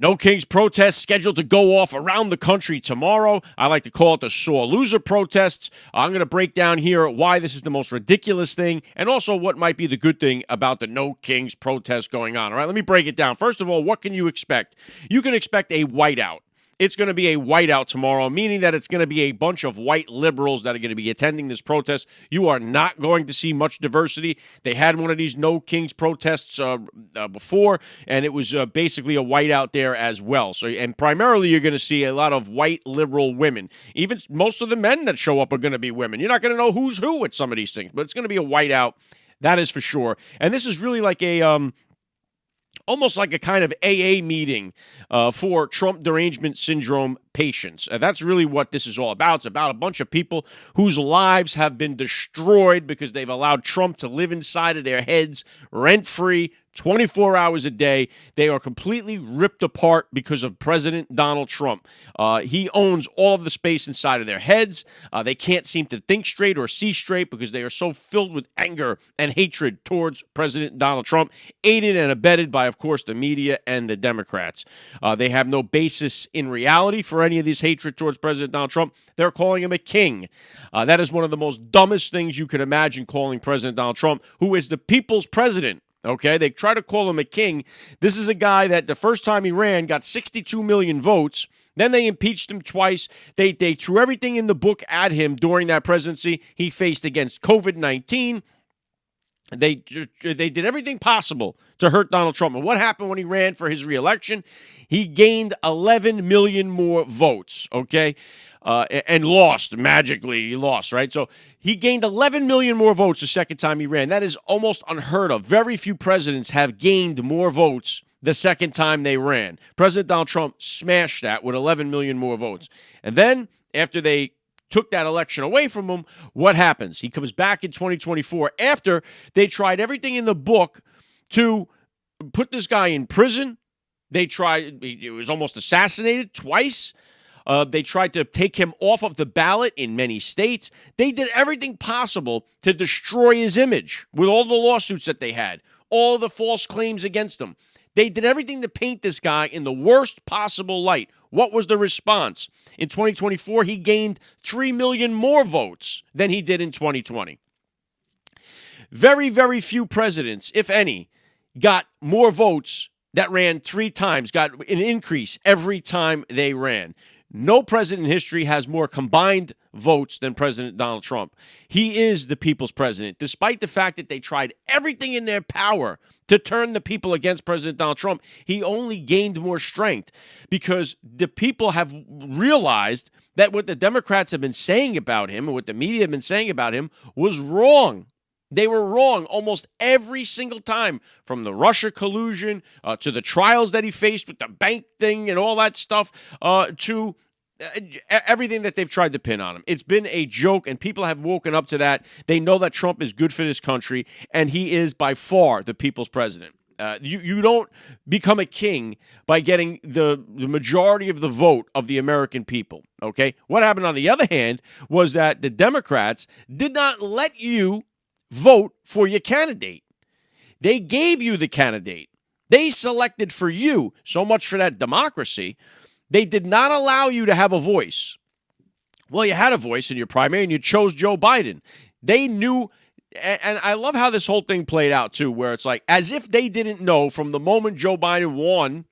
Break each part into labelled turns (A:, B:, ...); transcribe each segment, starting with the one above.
A: No Kings protests scheduled to go off around the country tomorrow. I like to call it the sore loser protests. I'm going to break down here why this is the most ridiculous thing and also what might be the good thing about the No Kings protests going on. All right, let me break it down. First of all, what can you expect? You can expect a whiteout. It's going to be a whiteout tomorrow, meaning that it's going to be a bunch of white liberals that are going to be attending this protest. You are not going to see much diversity. They had one of these No Kings protests before, and it was basically a whiteout there as well. So, and primarily you're going to see a lot of white liberal women. Even most of the men that show up are going to be women. You're not going to know who's who at some of these things, but it's going to be a whiteout. That is for sure. And this is really like a almost like a kind of AA meeting for Trump derangement syndrome patients. That's really what this is all about. It's about a bunch of people whose lives have been destroyed because they've allowed Trump to live inside of their heads rent-free, 24 hours a day. They are completely ripped apart because of President Donald Trump. He owns all of the space inside of their heads. They can't seem to think straight or see straight because they are so filled with anger and hatred towards President Donald Trump, aided and abetted by, of course, the media and the Democrats. They have no basis in reality for any of this hatred towards President Donald Trump. They're calling him a king. That is one of the most dumbest things you could imagine, calling President Donald Trump, who is the people's president. Okay, they try to call him a king. This is a guy that the first time he ran got 62 million votes. Then they impeached him twice. They threw everything in the book at him during that presidency. He faced against COVID-19. They did everything possible to hurt Donald Trump. And what happened when he ran for his reelection? He gained 11 million more votes, okay? And lost magically. He lost, right? So he gained 11 million more votes the second time he ran. That is almost unheard of. Very few presidents have gained more votes the second time they ran. President Donald Trump smashed that with 11 million more votes. And then after they took that election away from him, what happens? He comes back in 2024 after they tried everything in the book to put this guy in prison. They tried, he was almost assassinated twice. They tried to take him off of the ballot in many states. They did everything possible to destroy his image with all the lawsuits that they had, all the false claims against him. They did everything to paint this guy in the worst possible light. What was the response? In 2024, he gained 3 million more votes than he did in 2020. Very, very few presidents, if any, got more votes that ran 3 times, got an increase every time they ran. No president in history has more combined votes than President Donald Trump. He is the people's president, despite the fact that they tried everything in their power to turn the people against President Donald Trump. He only gained more strength because the people have realized that what the Democrats have been saying about him and what the media have been saying about him was wrong. They were wrong almost every single time, from the Russia collusion to the trials that he faced with the bank thing and all that stuff to everything that they've tried to pin on him. It's been a joke, and people have woken up to that. They know that Trump is good for this country, and he is by far the people's president. You don't become a king by getting the majority of the vote of the American people, okay? What happened, on the other hand, was that the Democrats did not let you vote for your candidate. They gave you the candidate. They selected for you. So much for that democracy. They did not allow you to have a voice. Well, you had a voice in your primary and you chose Joe Biden. They knew, and I love how this whole thing played out too, where it's like as if they didn't know from the moment Joe Biden won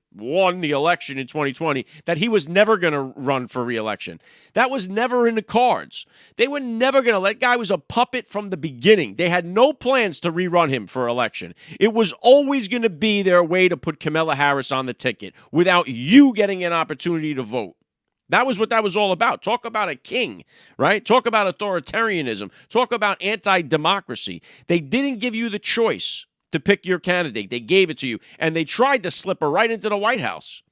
A: the election in 2020 that he was never going to run for re-election. That was never in the cards. They were never going to. That guy was a puppet from the beginning. They had no plans to rerun him for election. It was always going to be their way to put Kamala Harris on the ticket without you getting an opportunity to vote. That was what that was all about. Talk about a king, right? Talk about authoritarianism. Talk about anti-democracy. They didn't give you the choice to pick your candidate. They gave it to you, and they tried to slip her right into the White House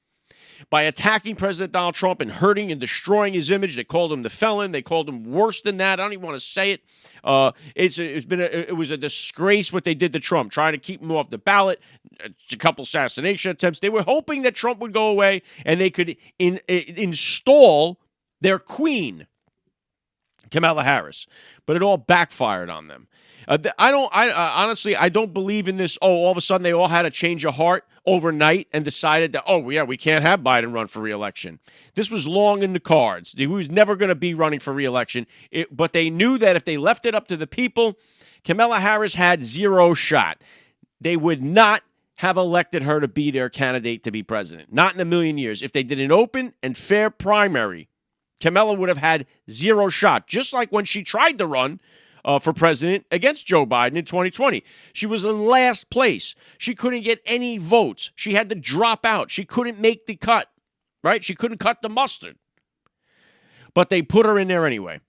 A: by attacking President Donald Trump and hurting and destroying his image. They called him the felon. They called him worse than that. I don't even want to say it. It was a disgrace what they did to Trump, trying to keep him off the ballot. A couple assassination attempts. They were hoping that Trump would go away and they could install their queen. Kamala Harris, but it all backfired on them. Honestly, I don't believe in this. Oh, all of a sudden they all had a change of heart overnight and decided that, oh, yeah, we can't have Biden run for reelection. This was long in the cards. He was never going to be running for reelection. But they knew that if they left it up to the people, Kamala Harris had zero shot. They would not have elected her to be their candidate to be president. Not in a million years. If they did an open and fair primary, Kamala would have had zero shot, just like when she tried to run for president against Joe Biden in 2020. She was in last place. She couldn't get any votes. She had to drop out. She couldn't make the cut, right? She couldn't cut the mustard. But they put her in there anyway.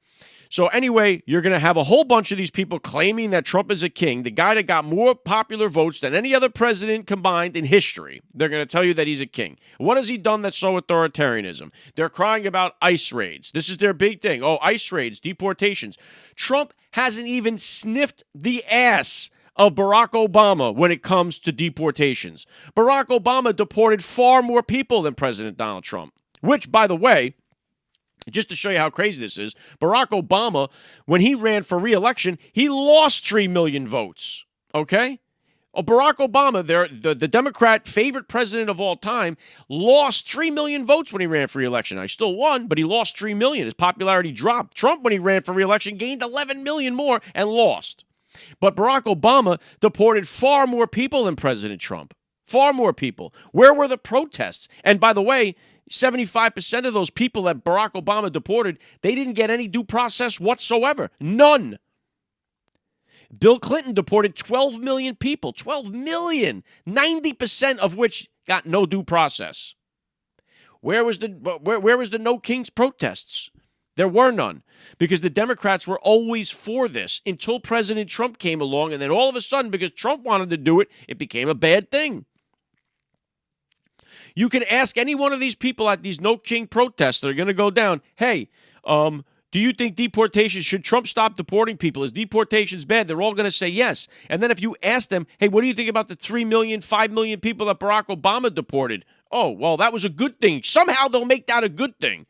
A: So anyway, you're going to have a whole bunch of these people claiming that Trump is a king, the guy that got more popular votes than any other president combined in history. They're going to tell you that he's a king. What has he done that's so authoritarianism? They're crying about ICE raids. This is their big thing. Oh, ICE raids, deportations. Trump hasn't even sniffed the ass of Barack Obama when it comes to deportations. Barack Obama deported far more people than President Donald Trump, which, by the way, just to show you how crazy this is, Barack Obama, when he ran for re-election, he lost 3 million votes, okay? Barack Obama, the Democrat favorite president of all time, lost 3 million votes when he ran for re-election. He still won, but he lost 3 million. His popularity dropped. Trump, when he ran for re-election, gained 11 million more and lost. But Barack Obama deported far more people than President Trump. Far more people. Where were the protests? And by the way, 75% of those people that Barack Obama deported, they didn't get any due process whatsoever. None. Bill Clinton deported 12 million people. 12 million. 90% of which got no due process. Where was the No Kings protests? There were none, because the Democrats were always for this until President Trump came along, and then all of a sudden, because Trump wanted to do it, it became a bad thing. You can ask any one of these people at these No King protests that are going to go down, hey, do you think deportation, should Trump stop deporting people? Is deportations bad? They're all going to say yes. And then if you ask them, hey, what do you think about the 3 million, 5 million people that Barack Obama deported? Oh, well, that was a good thing. Somehow they'll make that a good thing.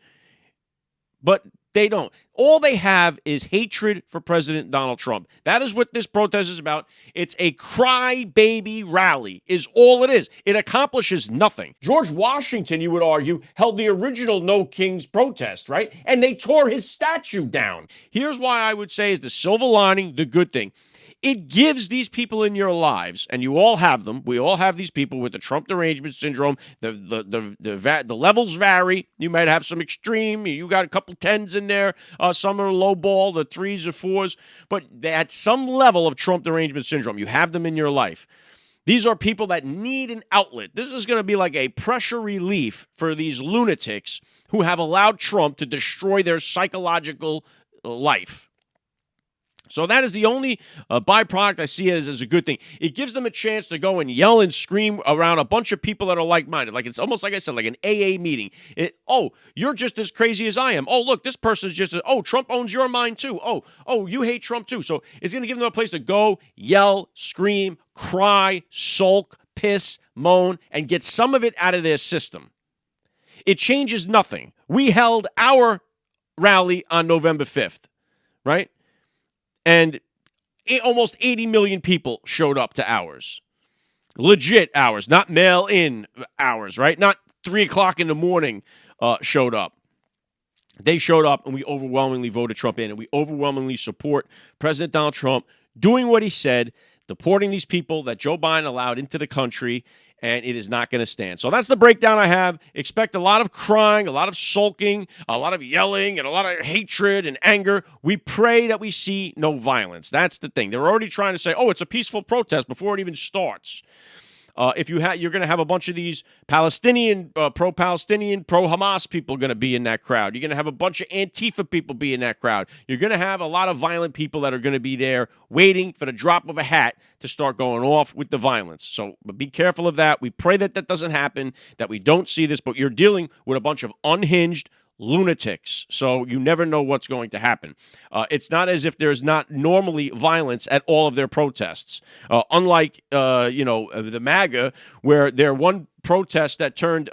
A: But they don't. All they have is hatred for President Donald Trump. That is what this protest is about. It's a crybaby rally is all it is. It accomplishes nothing. George Washington, you would argue, held the original No Kings protest, right? And they tore his statue down. Here's why I would say is the silver lining, the good thing. It gives these people in your lives, and you all have them. We all have these people with the Trump derangement syndrome. The levels vary. You might have some extreme. You got a couple 10s in there. Some are low ball, the 3s or 4s. But at some level of Trump derangement syndrome, you have them in your life. These are people that need an outlet. This is going to be like a pressure relief for these lunatics who have allowed Trump to destroy their psychological life. So that is the only byproduct I see as a good thing. It gives them a chance to go and yell and scream around a bunch of people that are like-minded. Like, it's almost like I said, like an AA meeting. Oh, you're just as crazy as I am. Oh, look, this person's just Trump owns your mind too. Oh, you hate Trump too. So it's going to give them a place to go, yell, scream, cry, sulk, piss, moan, and get some of it out of their system. It changes nothing. We held our rally on November 5th, right? And almost 80 million people showed up to ours. Legit hours, not mail-in hours, right? Not 3 o'clock in the morning showed up. They showed up, and we overwhelmingly voted Trump in, and we overwhelmingly support President Donald Trump doing what he said, deporting these people that Joe Biden allowed into the country, and it is not going to stand. So that's the breakdown I have. Expect a lot of crying, a lot of sulking, a lot of yelling, and a lot of hatred and anger. We pray that we see no violence. That's the thing. They're already trying to say, oh, it's a peaceful protest before it even starts. You're going to have a bunch of these Palestinian, pro-Palestinian, pro-Hamas people going to be in that crowd. You're going to have a bunch of Antifa people be in that crowd. You're going to have a lot of violent people that are going to be there waiting for the drop of a hat to start going off with the violence. So but be careful of that. We pray that doesn't happen, that we don't see this, but you're dealing with a bunch of unhinged lunatics, so you never know what's going to happen. It's not as if there's not normally violence at all of their protests. Unlike, the MAGA, where their one protest that turned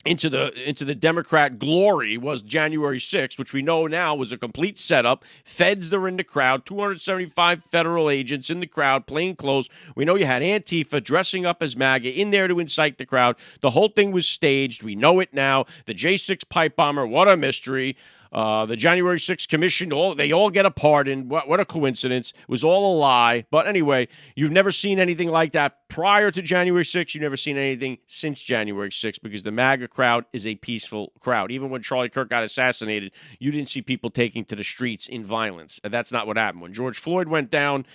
A: into the Democrat glory was January 6th, which we know now was a complete setup. Feds that are in the crowd, 275 federal agents in the crowd, plain clothes. We know you had Antifa dressing up as MAGA in there to incite the crowd. The whole thing was staged. We know it now. The J6 pipe bomber, what a mystery. The January 6th commission, they all get a pardon. What a coincidence. It was all a lie. But anyway, you've never seen anything like that prior to January 6th. You've never seen anything since January 6th because the MAGA crowd is a peaceful crowd. Even when Charlie Kirk got assassinated, you didn't see people taking to the streets in violence. And that's not what happened. When George Floyd went down,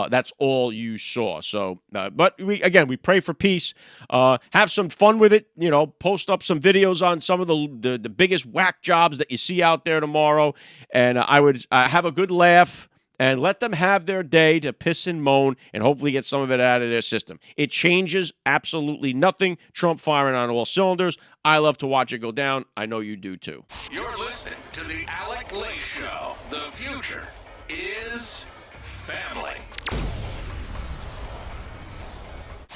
A: that's all you saw. So, but we pray for peace. Have some fun with it. Post up some videos on some of the biggest whack jobs that you see out there tomorrow, and I would have a good laugh and let them have their day to piss and moan and hopefully get some of it out of their system. It changes absolutely nothing. Trump firing on all cylinders. I love to watch it go down. I know you do too.
B: You're listening to the Alec Lake Show.